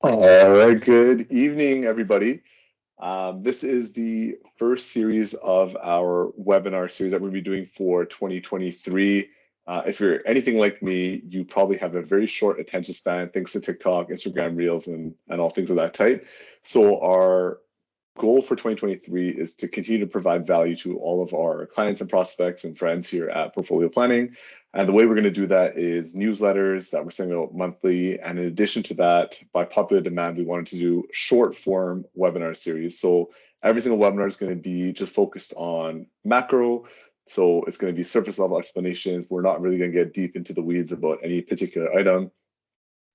All right, good evening, everybody. This is the first series of our webinar series that we'll be doing for 2023. If you're anything like me, you probably have a very short attention span thanks to TikTok, Instagram Reels, and all things of that type. So our goal for 2023 is to continue to provide value to all of our clients and prospects and friends here at Portfolio Planning. And the way we're going to do that is newsletters that we're sending out monthly. And in addition to that, by popular demand, we wanted to do short form webinar series. So every single webinar is going to be just focused on macro. So it's going to be surface level explanations. We're not really going to get deep into the weeds about any particular item,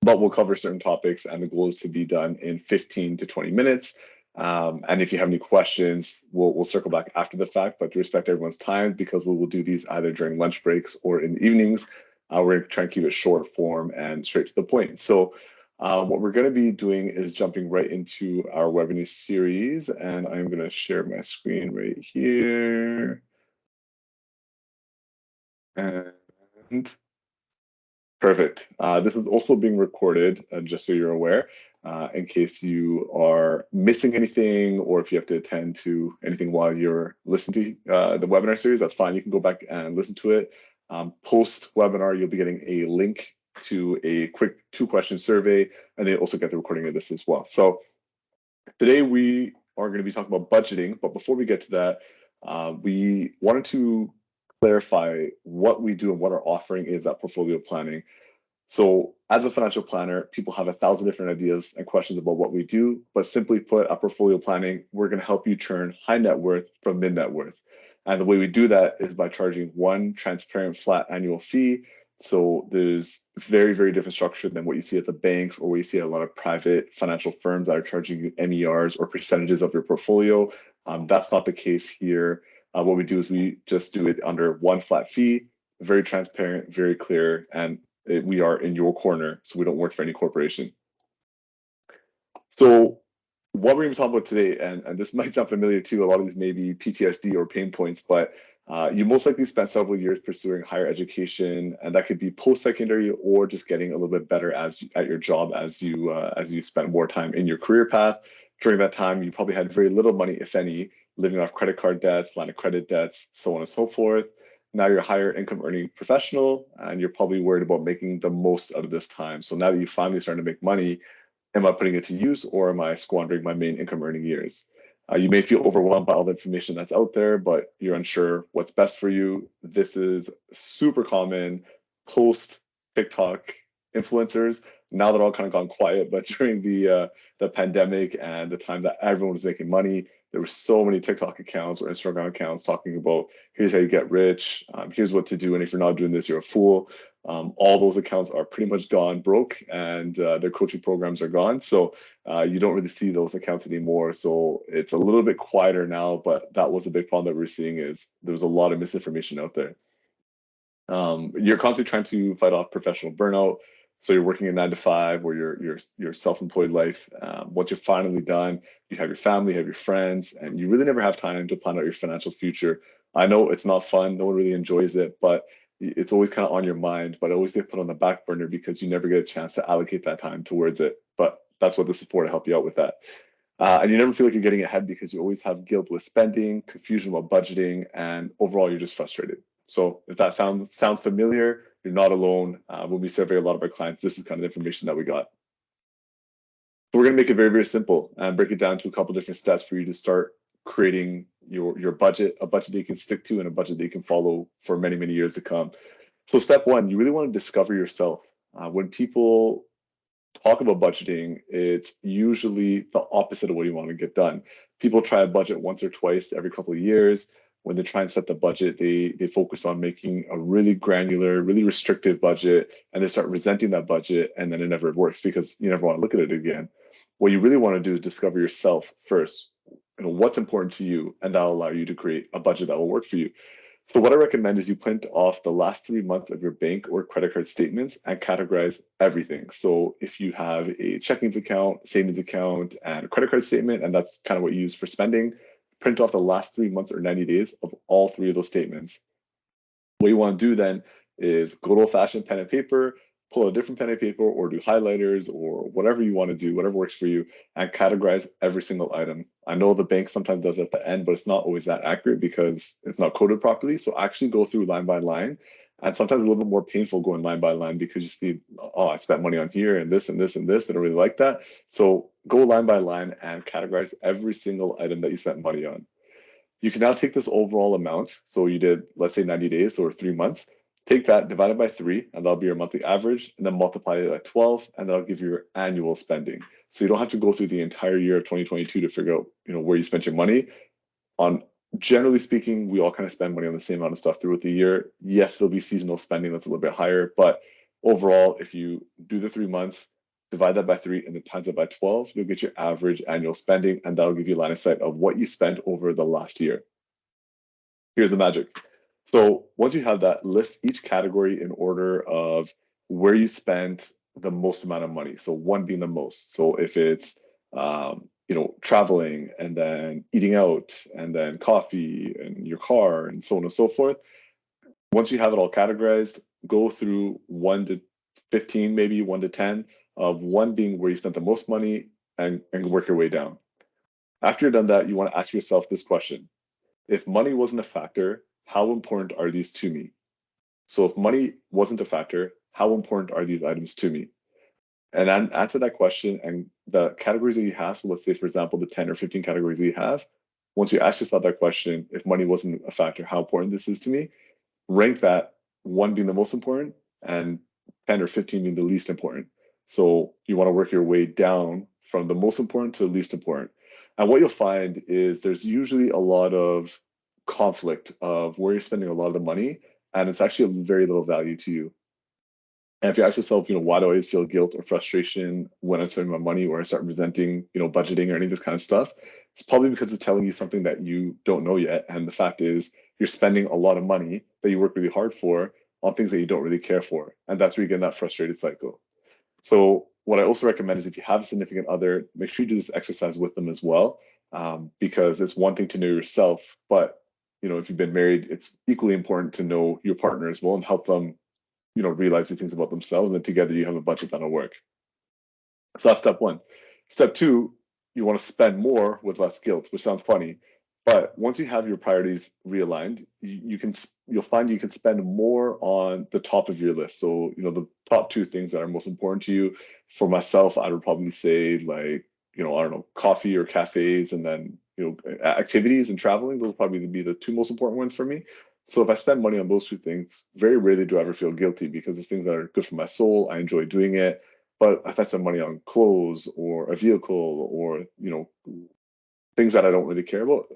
but we'll cover certain topics, and the goal is to be done in 15 to 20 minutes. And if you have any questions, we'll circle back after the fact, but to respect everyone's time, because we will do these either during lunch breaks or in the evenings, we're trying to keep it short form and straight to the point. So what we're going to be doing is jumping right into our webinar series, and I'm going to share my screen right here. And perfect. This is also being recorded, just so you're aware, in case you are missing anything or if you have to attend to anything while you're listening to the webinar series, that's fine. You can go back and listen to it. Post-webinar, you'll be getting a link to a quick 2-question survey, and they also get the recording of this as well. So today we are going to be talking about budgeting, but before we get to that, we wanted to clarify what we do and what our offering is at Portfolio Planning. So as a financial planner, people have 1,000 different ideas and questions about what we do, but simply put, at Portfolio Planning, we're going to help you turn high net worth from mid net worth. And the way we do that is by charging one transparent flat annual fee. So there's very, very different structure than what you see at the banks or what you see at a lot of private financial firms that are charging you MERs or percentages of your portfolio. That's not the case here. What we do is we just do it under one flat fee, very transparent, very clear, and we are in your corner, so we don't work for any corporation. So what we're going to talk about today, and this might sound familiar too, a lot of these may be PTSD or pain points, but you most likely spent several years pursuing higher education, and that could be post-secondary or just getting a little bit better at your job as you spent more time in your career path. During that time, you probably had very little money, if any, living off credit card debts, line of credit debts, so on and so forth. Now you're a higher income earning professional, and you're probably worried about making the most out of this time. So now that you finally starting to make money, am I putting it to use or am I squandering my main income earning years? You may feel overwhelmed by all the information that's out there, but you're unsure what's best for you. This is super common post TikTok influencers. Now they're all kind of gone quiet, but during the pandemic and the time that everyone was making money, there were so many TikTok accounts or Instagram accounts talking about here's how you get rich, here's what to do, and if you're not doing this, you're a fool. All those accounts are pretty much gone broke, and their coaching programs are gone. So you don't really see those accounts anymore. So it's a little bit quieter now, but that was a big problem that we're seeing is there's a lot of misinformation out there. You're constantly trying to fight off professional burnout. So you're working a 9 to 5 or your self-employed life. Once you're finally done, you have your family, you have your friends, and you really never have time to plan out your financial future. I know it's not fun. No one really enjoys it, but it's always kind of on your mind, but it always get put on the back burner because you never get a chance to allocate that time towards it. But that's what this is for, to help you out with that. And you never feel like you're getting ahead because you always have guilt with spending, confusion about budgeting, and overall you're just frustrated. So if that sounds familiar, you're not alone. When we survey a lot of our clients, this is kind of the information that we got. So we're going to make it very, very simple and break it down to a couple different steps for you to start creating your budget, a budget that you can stick to and a budget that you can follow for many, many years to come. So step one, you really want to discover yourself. When people talk about budgeting, it's usually the opposite of what you want to get done. People try a budget once or twice every couple of years. When they try and set the budget, they focus on making a really granular, really restrictive budget, and they start resenting that budget, and then it never works because you never want to look at it again. What you really want to do is discover yourself first. What's important to you, and that'll allow you to create a budget that will work for you. So what I recommend is you print off the last 3 months of your bank or credit card statements and categorize everything. So if you have a checkings account, savings account, and a credit card statement, and that's kind of what you use for spending, print off the last 3 months or 90 days of all three of those statements. What you want to do then is good old fashioned pen and paper, pull out a different pen and paper or do highlighters or whatever you want to do, whatever works for you, and categorize every single item. I know the bank sometimes does it at the end, but it's not always that accurate because it's not coded properly. So actually go through line by line. And sometimes a little bit more painful going line by line because you see, oh, I spent money on here and this and this and this. I don't really like that. So go line by line and categorize every single item that you spent money on. You can now take this overall amount. So you did, let's say 90 days or 3 months. Take that, divide it by 3, and that'll be your monthly average, and then multiply it by 12, and that'll give you your annual spending. So you don't have to go through the entire year of 2022 to figure out, where you spent your money. On generally speaking, we all kind of spend money on the same amount of stuff throughout the year. Yes, there'll be seasonal spending that's a little bit higher, but overall, if you do the 3 months, divide that by 3, and then times it by 12, you'll get your average annual spending, and that'll give you a line of sight of what you spent over the last year. Here's the magic. So once you have that, list each category in order of where you spent the most amount of money. So 1 being the most. So if it's traveling and then eating out and then coffee and your car and so on and so forth. Once you have it all categorized, go through 1 to 15, maybe 1 to 10, of 1 being where you spent the most money and work your way down. After you're done that, you want to ask yourself this question. If money wasn't a factor, how important are these to me? So if money wasn't a factor, how important are these items to me? And then answer that question, and the categories that you have, so let's say, for example, the 10 or 15 categories that you have, once you ask yourself that question, if money wasn't a factor, how important this is to me, rank that, 1 being the most important and 10 or 15 being the least important. So you want to work your way down from the most important to the least important. And what you'll find is there's usually a lot of conflict of where you're spending a lot of the money, and it's actually of very little value to you. And if you ask yourself, why do I always feel guilt or frustration when I'm spending my money or I start resenting, budgeting or any of this kind of stuff, it's probably because it's telling you something that you don't know yet. And the fact is, you're spending a lot of money that you work really hard for on things that you don't really care for. And that's where you get in that frustrated cycle. So what I also recommend is if you have a significant other, make sure you do this exercise with them as well, because it's one thing to know yourself, but if you've been married, it's equally important to know your partner as well and help them, realize these things about themselves, and then together you have a budget that'll work. So that's step 1. Step 2, you want to spend more with less guilt, which sounds funny, but once you have your priorities realigned, you'll find you can spend more on the top of your list. So, the top 2 things that are most important to you. For myself, I would probably say, like, I don't know, coffee or cafes, and then, activities and traveling. Those will probably be the 2 most important ones for me. So if I spend money on those 2 things, very rarely do I ever feel guilty because it's things that are good for my soul. I enjoy doing it. But if I spend money on clothes or a vehicle or, things that I don't really care about,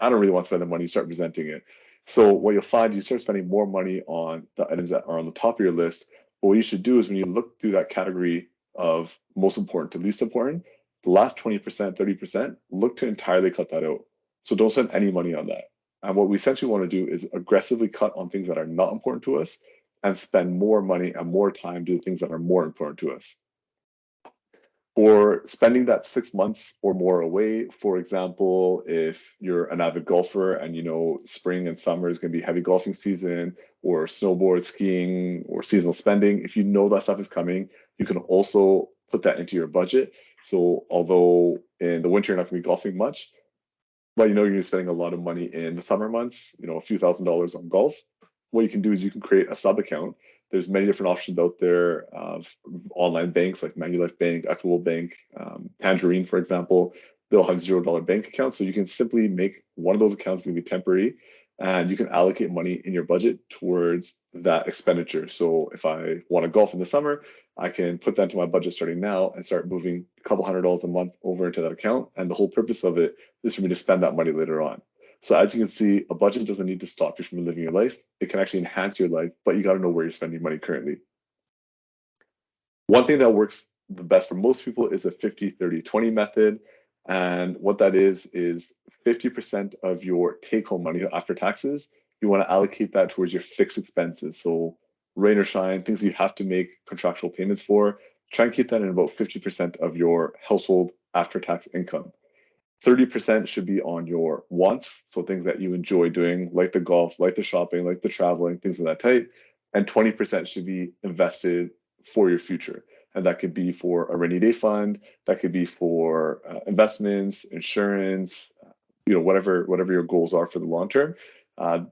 I don't really want to spend the money, you start resenting it. So what you'll find, you start spending more money on the items that are on the top of your list. But what you should do is when you look through that category of most important to least important, the last 20%, 30%, look to entirely cut that out. So don't spend any money on that. And what we essentially want to do is aggressively cut on things that are not important to us and spend more money and more time doing things that are more important to us. Or spending that 6 months or more away. For example, if you're an avid golfer and spring and summer is going to be heavy golfing season, or snowboard, skiing, or seasonal spending, if you know that stuff is coming, you can also put that into your budget. So although in the winter you're not going to be golfing much, but you're going to be spending a lot of money in the summer months, a few $1,000s on golf, what you can do is you can create a sub account. There's many different options out there of online banks like Manulife Bank, Equitable Bank, Tangerine, for example. They'll have $0 bank accounts. So you can simply make one of those accounts to be temporary, and you can allocate money in your budget towards that expenditure. So if I want to golf in the summer, I can put that into my budget starting now and start moving a couple $100s a month over into that account. And the whole purpose of it is for me to spend that money later on. So as you can see, a budget doesn't need to stop you from living your life. It can actually enhance your life, but you got to know where you're spending money currently. One thing that works the best for most people is a 50-30-20 method. And what that is 50% of your take-home money after taxes, you want to allocate that towards your fixed expenses. So rain or shine, things you have to make contractual payments for, try and keep that in about 50% of your household after-tax income. 30% should be on your wants, so things that you enjoy doing, like the golf, like the shopping, like the traveling, things of that type. And 20% should be invested for your future. And that could be for a rainy day fund, that could be for investments, insurance, whatever your goals are for the long term.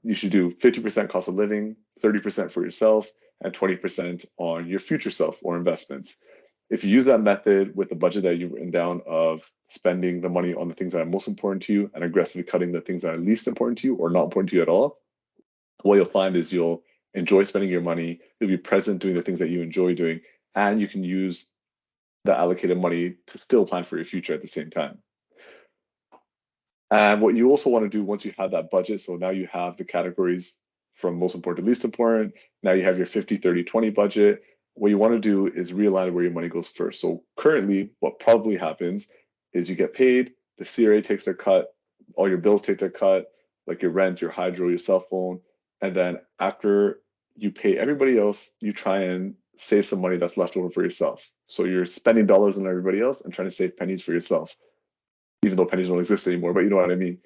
You should do 50% cost of living, 30% for yourself, and 20% on your future self or investments. If you use that method with the budget that you've written down of spending the money on the things that are most important to you and aggressively cutting the things that are least important to you or not important to you at all, what you'll find is you'll enjoy spending your money, you'll be present doing the things that you enjoy doing, and you can use the allocated money to still plan for your future at the same time. And what you also want to do once you have that budget, so now you have the categories from most important to least important, now you have your 50, 30, 20 budget. What you want to do is realign where your money goes first. So currently, what probably happens is you get paid, the CRA takes their cut, all your bills take their cut, like your rent, your hydro, your cell phone. And then after you pay everybody else, you try and save some money that's left over for yourself. So you're spending dollars on everybody else and trying to save pennies for yourself, even though pennies don't exist anymore, but you know what I mean.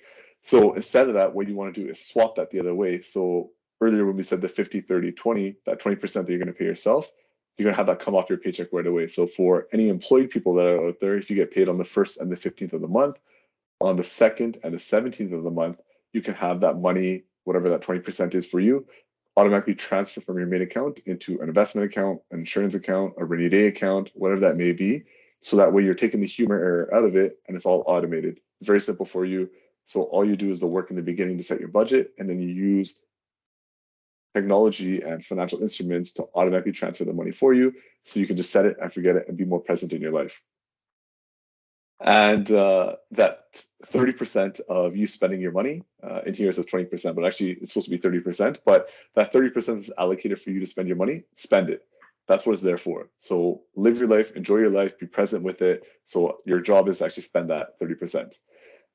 So instead of that, what you want to do is swap that the other way. So earlier when we said the 50, 30, 20, that 20% that you're going to pay yourself, you're going to have that come off your paycheck right away. So for any employed people that are out there, if you get paid on the 1st and the 15th of the month, on the 2nd and the 17th of the month, you can have that money, whatever that 20% is for you, automatically transfer from your main account into an investment account, an insurance account, a rainy day account, whatever that may be. So that way you're taking the human error out of it and it's all automated. Very simple for you. So all you do is the work in the beginning to set your budget, and then you use technology and financial instruments to automatically transfer the money for you. So you can just set it and forget it and be more present in your life. And that 30% of you spending your money, in here it says 20%, but actually it's supposed to be 30%, but that 30% is allocated for you to spend your money, spend it. That's what it's there for. So live your life, enjoy your life, be present with it. So your job is to actually spend that 30%.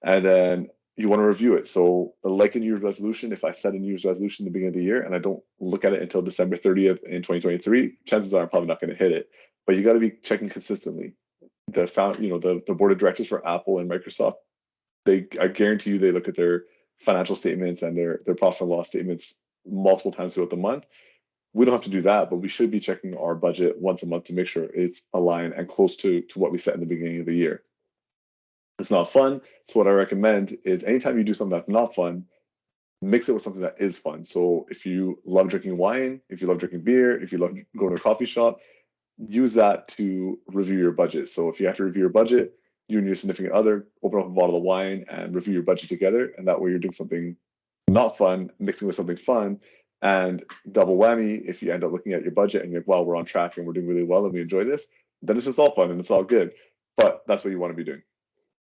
And then you want to review it. So like a New Year's resolution, if I set a New Year's resolution at the beginning of the year and I don't look at it until December 30th in 2023, chances are I'm probably not going to hit it. But you got to be checking consistently. The board of directors for Apple and Microsoft, I guarantee you they look at their financial statements and their profit and loss statements multiple times throughout the month. We don't have to do that, but we should be checking our budget once a month to make sure it's aligned and close to what we set in the beginning of the year. It's not fun. So what I recommend is anytime you do something that's not fun, mix it with something that is fun. So if you love drinking wine, if you love drinking beer, if you love going to a coffee shop, use that to review your budget. So if you have to review your budget, you and your significant other open up a bottle of wine and review your budget together. And that way you're doing something not fun, mixing with something fun, and double whammy. If you end up looking at your budget and you're like, wow, we're on track and we're doing really well and we enjoy this, then it's just all fun and it's all good. But that's what you want to be doing.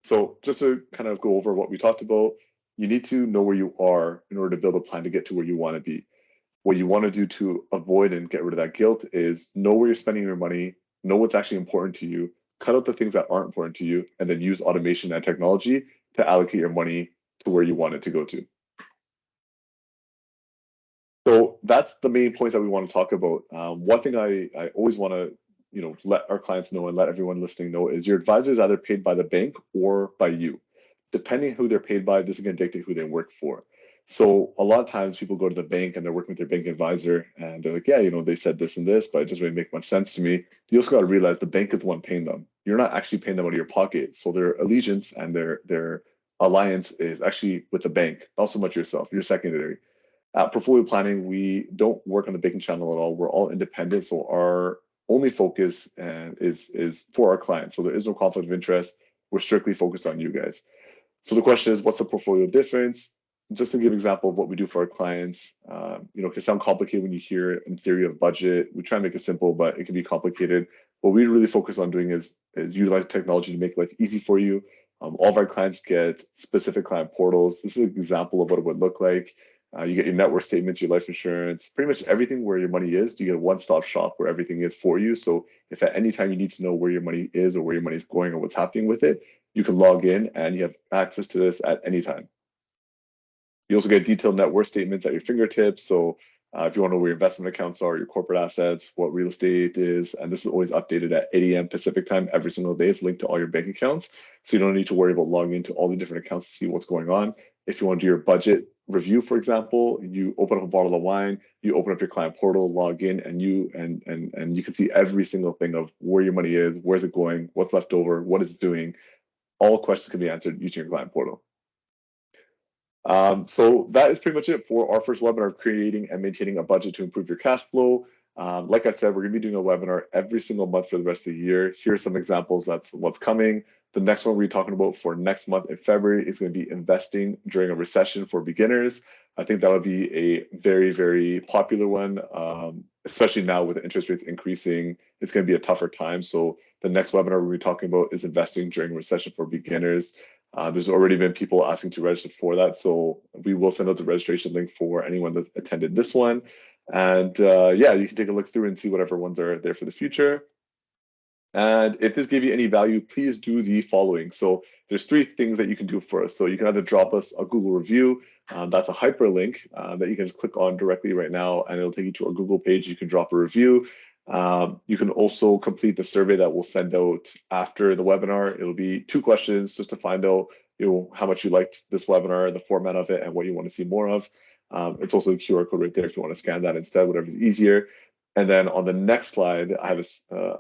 So just to kind of go over what we talked about, you need to know where you are in order to build a plan to get to where you want to be. What you want to do to avoid and get rid of that guilt is know where you're spending your money, know what's actually important to you, cut out the things that aren't important to you, and then use automation and technology to allocate your money to where you want it to go to. So that's the main points that we want to talk about. One thing I always want to let our clients know and let everyone listening know is your advisor is either paid by the bank or by you. Depending who they're paid by, this is going to dictate who they work for. So a lot of times people go to the bank and they're working with their bank advisor and they're like, yeah, they said this and this, but it doesn't really make much sense to me. You also got to realize the bank is the one paying them. You're not actually paying them out of your pocket. So their allegiance and their alliance is actually with the bank, not so much yourself. You're secondary. At Portfolio Planning, we don't work on the banking channel at all. We're all independent. So our only focus is for our clients. So there is no conflict of interest. We're strictly focused on you guys. So the question is, what's the portfolio difference? Just to give an example of what we do for our clients, it can sound complicated when you hear in theory of budget. We try and make it simple, but it can be complicated. What we really focus on doing is utilize technology to make life easy for you. All of our clients get specific client portals. This is an example of what it would look like. You get your net worth statements, your life insurance, pretty much everything where your money is. You get a one-stop shop where everything is for you. So if at any time you need to know where your money is or where your money is going or what's happening with it, you can log in and you have access to this at any time. You also get detailed net worth statements at your fingertips. So if you want to know where your investment accounts are, your corporate assets, what real estate is, and this is always updated at 8 a.m. Pacific time every single day. It's linked to all your bank accounts. So you don't need to worry about logging into all the different accounts to see what's going on. If you want to do your budget review, for example, you open up a bottle of wine, you open up your client portal, log in, and you can see every single thing of where your money is, where's it going, what's left over, what it's doing. All questions can be answered using your client portal. So that is pretty much it for our first webinar of creating and maintaining a budget to improve your cash flow. Like I said, we're going to be doing a webinar every single month for the rest of the year. Here are some examples. That's what's coming. The next one we're talking about for next month in February is going to be investing during a recession for beginners. I think that'll be a very, very popular one, especially now with interest rates increasing. It's going to be a tougher time. So the next webinar we'll be talking about is investing during a recession for beginners. There's already been people asking to register for that. So we will send out the registration link for anyone that attended this one. And yeah, you can take a look through and see whatever ones are there for the future. And if this gave you any value, please do the following. So there's 3 things that you can do for us. So you can either drop us a Google review. That's a hyperlink that you can just click on directly right now, and it'll take you to our Google page. You can drop a review. You can also complete the survey that we'll send out after the webinar. It'll be 2 questions just to find out how much you liked this webinar, the format of it, and what you want to see more of. It's also a QR code right there if you want to scan that instead, whatever's easier. And then on the next slide, I have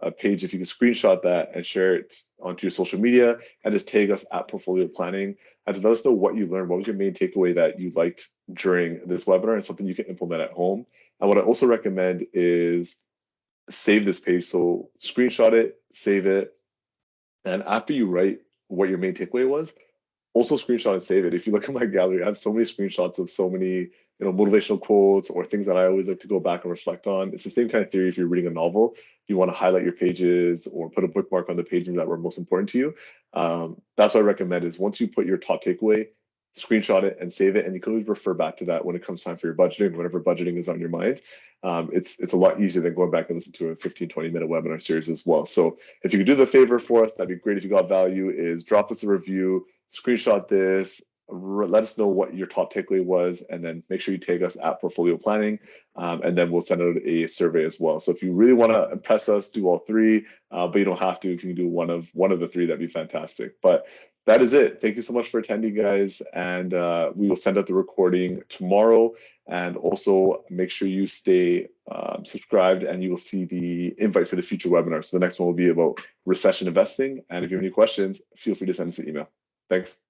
a page if you can screenshot that and share it onto your social media and just tag us at Portfolio Planning and to let us know what you learned. What was your main takeaway that you liked during this webinar and something you can implement at home? And what I also recommend is save this page. So screenshot it, save it. And after you write what your main takeaway was, also screenshot and save it. If you look at my gallery, I have so many screenshots of so many motivational quotes or things that I always like to go back and reflect on. It's the same kind of theory if you're reading a novel. You want to highlight your pages or put a bookmark on the pages that were most important to you. That's what I recommend is once you put your top takeaway, screenshot it and save it. And you can always refer back to that when it comes time for your budgeting, whatever budgeting is on your mind. It's a lot easier than going back and listen to a 15, 20-minute webinar series as well. So if you could do the favor for us, that'd be great. If you got value, is drop us a review, screenshot this, let us know what your top takeaway was, and then make sure you tag us at Portfolio Planning, and then we'll send out a survey as well. So if you really want to impress us, do all 3, but you don't have to. If you can do one of the 3, that'd be fantastic. But that is it. Thank you so much for attending, guys, and we will send out the recording tomorrow. And also make sure you stay subscribed, and you will see the invite for the future webinar. So the next one will be about recession investing. And if you have any questions, feel free to send us an email. Thanks.